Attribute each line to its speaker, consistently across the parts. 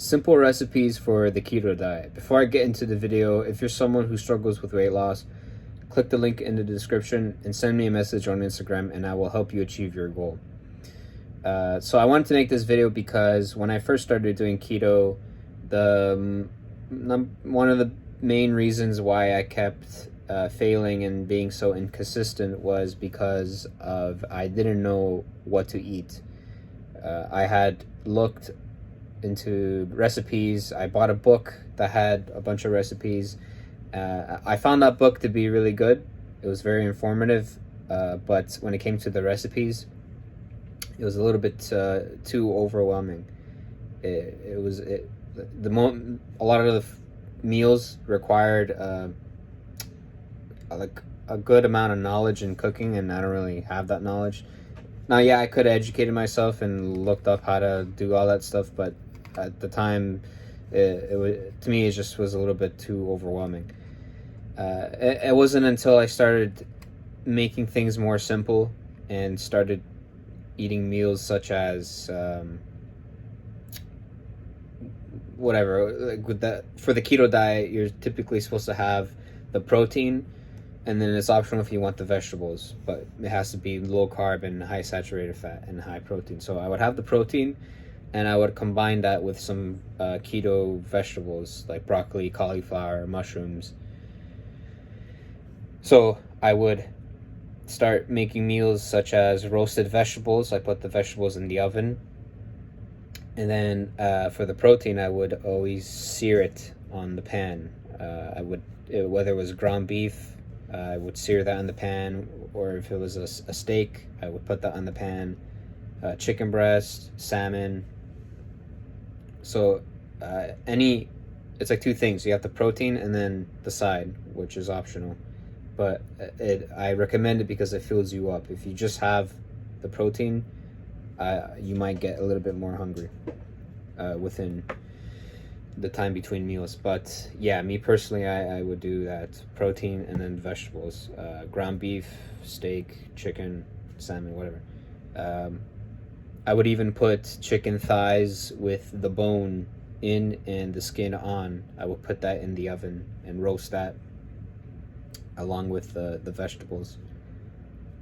Speaker 1: Simple recipes for the keto diet. Before I get into the video, if you're someone who struggles with weight loss, click the link in the description and send me a message on Instagram and I will help you achieve your goal. So I wanted to make this video because when I first started doing keto, one of the main reasons why I kept failing and being so inconsistent was because of I didn't know what to eat. I had looked into recipes. I bought a book that had a bunch of recipes. I found that book to be really good. It was very informative, but when it came to the recipes, it was a little bit too overwhelming. A lot of the meals required like a good amount of knowledge in cooking, and I don't really have that knowledge. Now, yeah, I could have educated myself and looked up how to do all that stuff, but at the time, to me, it just was a little bit too overwhelming. It wasn't until I started making things more simple and started eating meals such as whatever, like for the keto diet, you're typically supposed to have the protein, and then it's optional if you want the vegetables, but it has to be low carb and high saturated fat and high protein. So I would have the protein, and I would combine that with some keto vegetables like broccoli, cauliflower, mushrooms. So I would start making meals such as roasted vegetables. I put the vegetables in the oven, and then for the protein, I would always sear it on the pan. Whether it was ground beef, I would sear that in the pan, or if it was a steak, I would put that on the pan. Chicken breast, salmon. So it's like two things. You have the protein and then the side, which is optional. But I recommend it because it fills you up. If you just have the protein, you might get a little bit more hungry within the time between meals. But yeah, me personally, I would do that: protein and then vegetables, ground beef, steak, chicken, salmon, whatever. I would even put chicken thighs with the bone in and the skin on. I would put that in the oven and roast that along with the vegetables.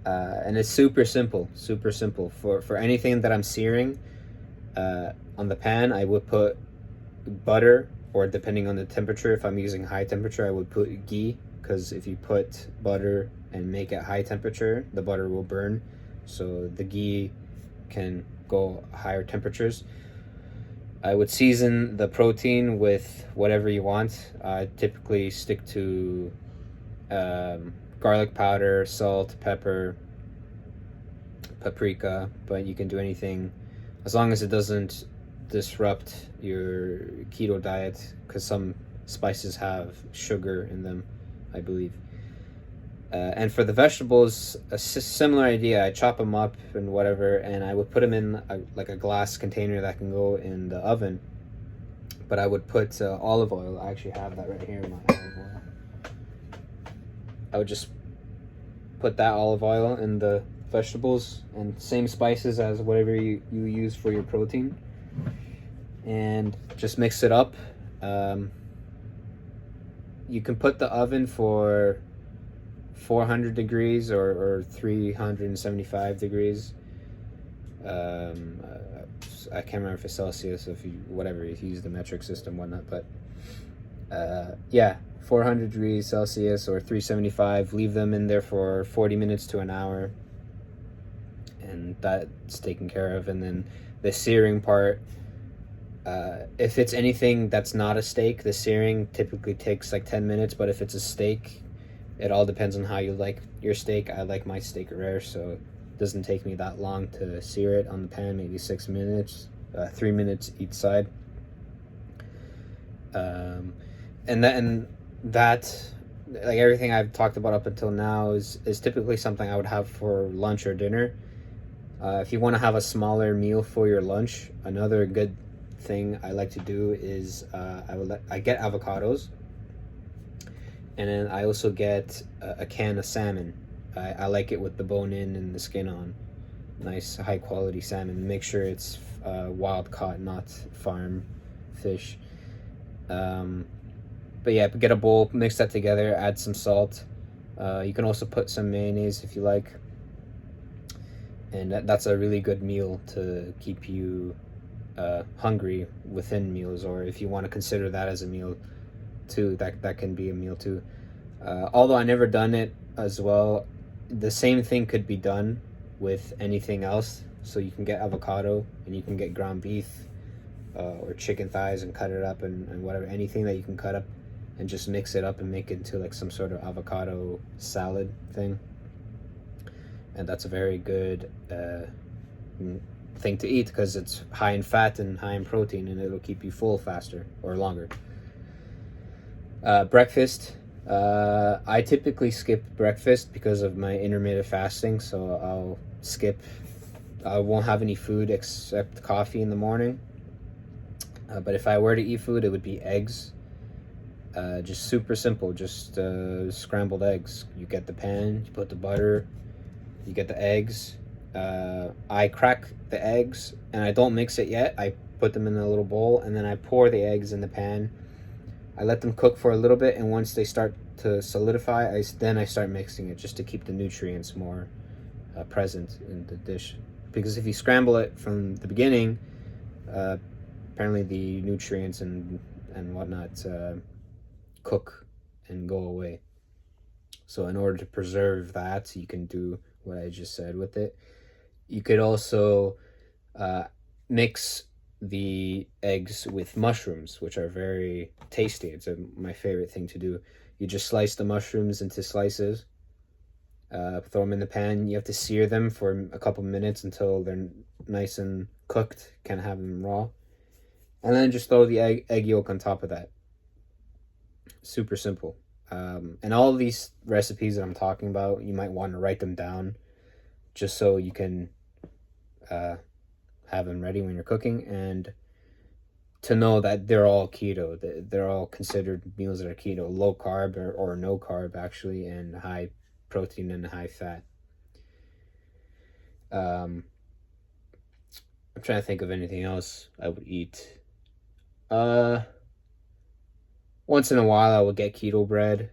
Speaker 1: And it's super simple. For anything that I'm searing on the pan, I would put butter, or depending on the temperature, if I'm using high temperature, I would put ghee, because if you put butter and make it high temperature, the butter will burn. So the ghee can go higher temperatures. I would season the protein with whatever you want. I typically stick to garlic powder, salt, pepper, paprika, but you can do anything as long as it doesn't disrupt your keto diet, because some spices have sugar in them, I believe. And for the vegetables, a similar idea. I chop them up and whatever, and I would put them in like a glass container that can go in the oven. But I would put olive oil. I actually have that right here, my olive oil. I would just put that olive oil in the vegetables, and same spices as whatever you use for your protein, and just mix it up. You can put the oven for 400 degrees or 375 degrees. I can't remember if it's Celsius, if you use the metric system, whatnot, but yeah, 400 degrees Celsius or 375. Leave them in there for 40 minutes to an hour, and that's taken care of. And then the searing part, if it's anything that's not a steak, the searing typically takes like 10 minutes, but if it's a steak, it all depends on how you like your steak. I like my steak rare, so it doesn't take me that long to sear it on the pan, maybe 6 minutes, 3 minutes each side. And that, like everything I've talked about up until now, is typically something I would have for lunch or dinner. If you want to have a smaller meal for your lunch, another good thing I like to do is I get avocados, and then I also get a can of salmon. I like it with the bone in and the skin on. Nice high quality salmon. Make sure it's wild caught, not farm fish. But yeah, get a bowl, mix that together, add some salt. You can also put some mayonnaise if you like. And that's a really good meal to keep you hungry within meals, or if you want to consider that as a meal too, that can be a meal too. Although I never done it as well, the same thing could be done with anything else. So you can get avocado and you can get ground beef or chicken thighs and cut it up and whatever, anything that you can cut up and just mix it up and make it into like some sort of avocado salad thing. And that's a very good thing to eat because it's high in fat and high in protein, and it'll keep you full faster or longer. Breakfast. I typically skip breakfast because of my intermittent fasting, so I'll skip. I won't have any food except coffee in the morning. But if I were to eat food, it would be eggs. Just super simple, just scrambled eggs. You get the pan, you put the butter, you get the eggs. I crack the eggs, and I don't mix it yet. I put them in a little bowl, and then I pour the eggs in the pan. I let them cook for a little bit, and once they start to solidify, then I start mixing it just to keep the nutrients more present in the dish. Because if you scramble it from the beginning, apparently the nutrients and whatnot cook and go away. So in order to preserve that, you can do what I just said with it. You could also mix the eggs with mushrooms, which are very tasty. It's my favorite thing to do. You just slice the mushrooms into slices, throw them in the pan. You have to sear them for a couple minutes until they're nice and cooked. Can't have them raw. And then just throw the egg yolk on top of that. Super simple. And all of these recipes that I'm talking about, you might want to write them down just so you can have them ready when you're cooking, and to know that they're all keto. They're all considered meals that are keto, low carb or no carb actually, and high protein and high fat. I'm trying to think of anything else I would eat. Once in a while I would get keto bread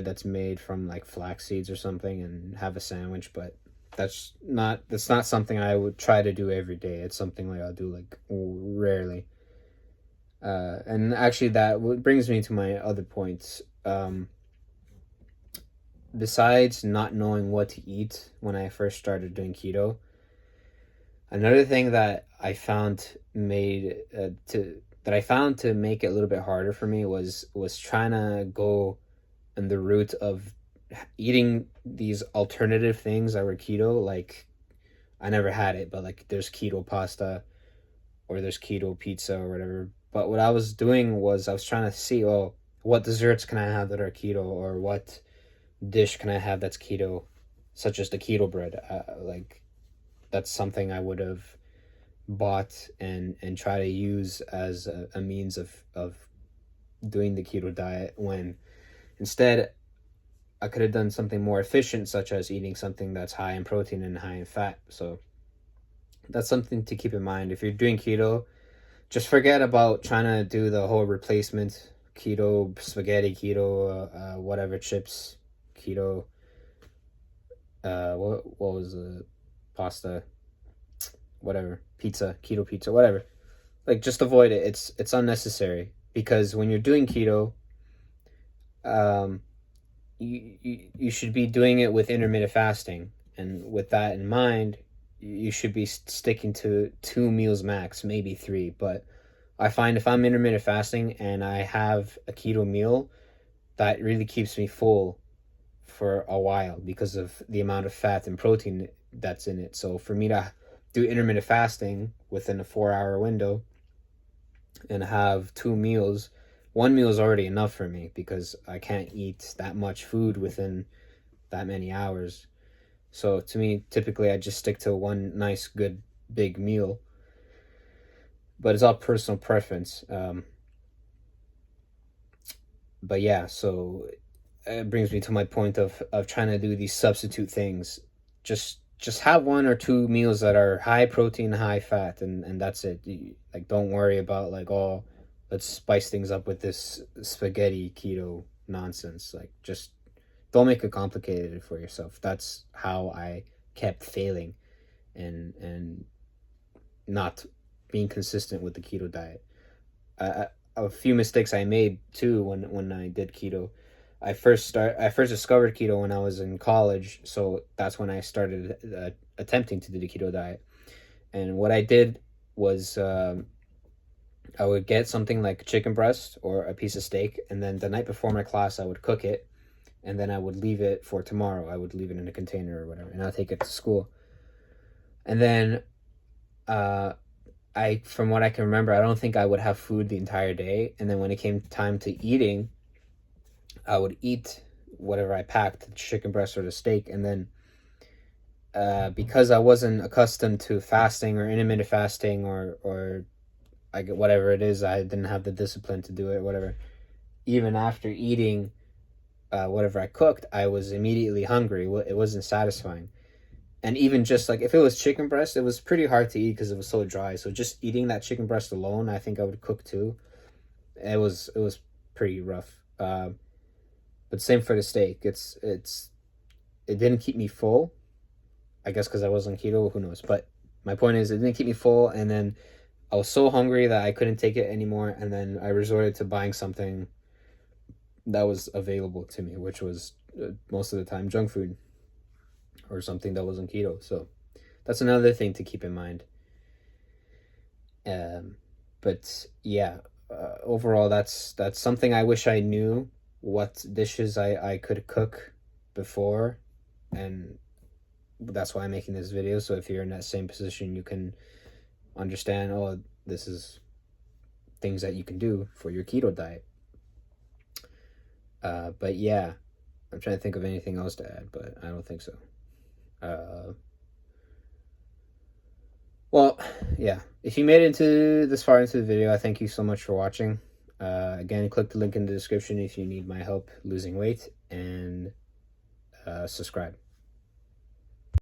Speaker 1: that's made from like flax seeds or something, and have a sandwich, but that's not something I would try to do every day. It's something like I'll do like rarely. And actually that brings me to my other points. Besides not knowing what to eat when I first started doing keto, another thing that I found to make it a little bit harder for me was trying to go in the route of eating these alternative things that were keto. Like, I never had it, but like there's keto pasta or there's keto pizza or whatever. But what I was doing was I was trying to see, oh, what desserts can I have that are keto, or what dish can I have that's keto, such as the keto bread. Like, that's something I would have bought and try to use as a means of doing the keto diet, when instead I could have done something more efficient, such as eating something that's high in protein and high in fat. So that's something to keep in mind. If you're doing keto, just forget about trying to do the whole replacement keto, spaghetti keto, whatever, chips keto, what was the pasta, whatever, keto pizza, whatever. Like, just avoid it. It's unnecessary, because when you're doing keto, you should be doing it with intermittent fasting, and with that in mind, you should be sticking to 2 meals max, maybe 3. But I find if I'm intermittent fasting and I have a keto meal, that really keeps me full for a while because of the amount of fat and protein that's in it. So for me to do intermittent fasting within a 4-hour window and have 2 meals, 1 meal is already enough for me, because I can't eat that much food within that many hours. So to me, typically I just stick to one nice, good, big meal. But it's all personal preference. But yeah, so it brings me to my point of trying to do these substitute things. Just just have one or two meals that are high protein, high fat, and that's it. Like, don't worry about like, oh, let's spice things up with this spaghetti keto nonsense. Like, just don't make it complicated for yourself. That's how I kept failing and not being consistent with the keto diet. A few mistakes I made too when I did keto. I first discovered keto when I was in college, so that's when I started attempting to do the keto diet. And what I did was I would get something like chicken breast or a piece of steak, and then the night before my class I would cook it, and then I would leave it for tomorrow. I would leave it in a container or whatever, and I'll take it to school. And then from what I can remember, I don't think I would have food the entire day. And then when it came time to eating, I would eat whatever I packed, the chicken breast or the steak. And then because I wasn't accustomed to fasting or intermittent fasting or I get whatever it is, I didn't have the discipline to do it, whatever. Even after eating whatever I cooked, I was immediately hungry. It wasn't satisfying. And even just like if it was chicken breast, it was pretty hard to eat because it was so dry. So just eating that chicken breast alone, I think I would cook too. It was pretty rough. But same for the steak. It didn't keep me full. I guess because I was on keto, who knows? But my point is, it didn't keep me full, and then I was so hungry that I couldn't take it anymore, and then I resorted to buying something that was available to me, which was most of the time junk food or something that wasn't keto. So that's another thing to keep in mind. But yeah, overall, that's something I wish I knew what dishes I could cook before, and that's why I'm making this video. So if you're in that same position, you can understand, oh, this is things that you can do for your keto diet. But yeah, I'm trying to think of anything else to add, but I don't think so. Well, yeah, if you made it into this far into the video, I thank you so much for watching. Again, click the link in the description if you need my help losing weight, and subscribe.